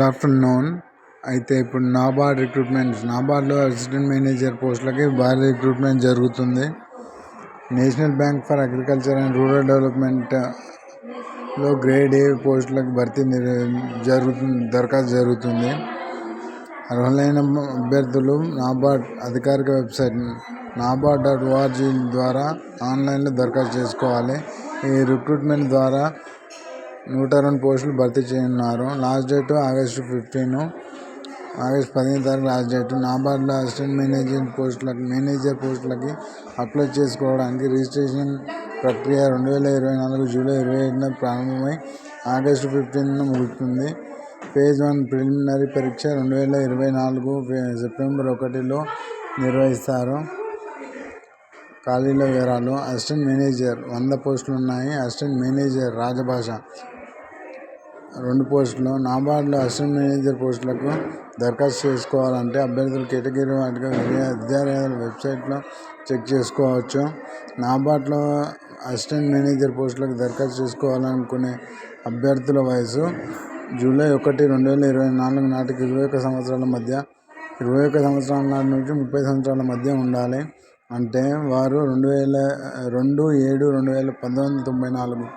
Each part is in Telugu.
ఆఫ్టర్నూన్ అయితే ఇప్పుడు నాబార్డ్లో అసిస్టెంట్ మేనేజర్ పోస్టులకి భారీ రిక్రూట్మెంట్ జరుగుతుంది. National bank for agriculture and rural డెవలప్మెంట్లో గ్రేడ్ ఏ పోస్టులకు దరఖాస్తు జరుగుతుంది. అర్హులైన అభ్యర్థులు నాబార్డ్ అధికారిక వెబ్సైట్ nabard.org ద్వారా ఆన్లైన్లో దరఖాస్తు చేసుకోవాలి. ఈ రిక్రూట్మెంట్ ద్వారా 102 పోస్టులు భర్తీ చేయనున్నారు. Last date August 15 last date. నాబార్డ్లో అసిస్టెంట్ మేనేజర్ పోస్టులకి అప్లై చేసుకోవడానికి రిజిస్ట్రేషన్ ప్రక్రియ 2024 జూలై 27న ప్రారంభమై ఆగస్టు 15న ముగుస్తుంది. ఫేజ్ 1 ప్రిలిమినరీ పరీక్ష 2024 సెప్టెంబర్ 1లో నిర్వహిస్తారు. ఖాళీల వివరాలు. Assistant manager 100 పోస్టులున్నాయి. అసిస్టెంట్ మేనేజర్ రాజభాష 2 పోస్టులు. నాబార్డ్లో అసిస్టెంట్ మేనేజర్ పోస్టులకు దరఖాస్తు చేసుకోవాలంటే అభ్యర్థులు కేటగిరీ వాటిగా విద్యాలయాల వెబ్సైట్లో చెక్ చేసుకోవచ్చు. నాబార్డ్లో అసిస్టెంట్ మేనేజర్ పోస్టులకు దరఖాస్తు చేసుకోవాలనుకునే అభ్యర్థుల వయసు జూలై 1, 2024 నాటికి 21 సంవత్సరాల నాటి నుంచి 30 సంవత్సరాల మధ్య ఉండాలి. అంటే వారు 2/7/1994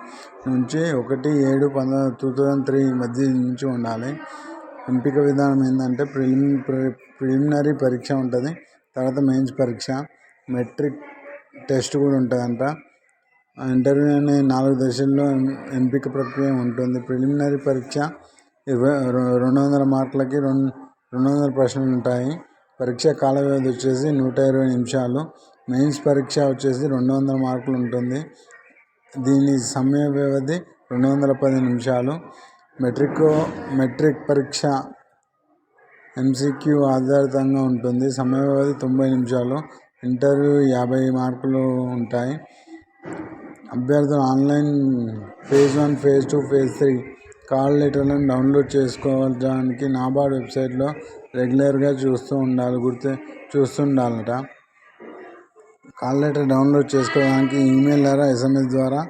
నుంచి 1/7/2003 మధ్య నుంచి ఉండాలి. ఎంపిక విధానం ఏంటంటే ప్రిలిమినరీ పరీక్ష ఉంటుంది. తర్వాత మెయిన్స్ పరీక్ష, మెట్రిక్ టెస్ట్ కూడా ఉంటుందంట. ఇంటర్వ్యూ అనే 4 దశల్లో ఎంపిక ప్రక్రియ ఉంటుంది. ప్రిలిమినరీ పరీక్ష 200 మార్కులకి 200 ప్రశ్నలు ఉంటాయి. పరీక్ష కాల వ్యవధి వచ్చేసి 120 నిమిషాలు. మెయిన్స్ పరీక్ష వచ్చేసి 200 మార్కులు ఉంటుంది. దీని సమయ వ్యవధి 210 నిమిషాలు. మెట్రిక్ పరీక్ష MCQ ఆధారితంగా ఉంటుంది. సమయ వ్యవధి 90 నిమిషాలు. ఇంటర్వ్యూ 50 మార్కులు ఉంటాయి. అభ్యర్థులు online phase 1, phase 2, phase 3 call లెటర్లను డౌన్లోడ్ చేసుకోవడానికి నాబార్డ్ వెబ్సైట్లో రెగ్యులర్గా చూస్తుండాలట. కాల్ లెటర్ డౌన్లోడ్ చేసుకోవడానికి ఈమెయిల్ ద్వారా SMS ద్వారా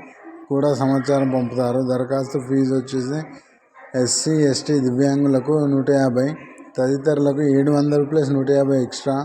కూడా సమాచారం పంపుతారు. దరఖాస్తు ఫీజు వచ్చేసి SC, ST దివ్యాంగులకు 150, తదితరులకు 700 + 150 ఎక్స్ట్రా.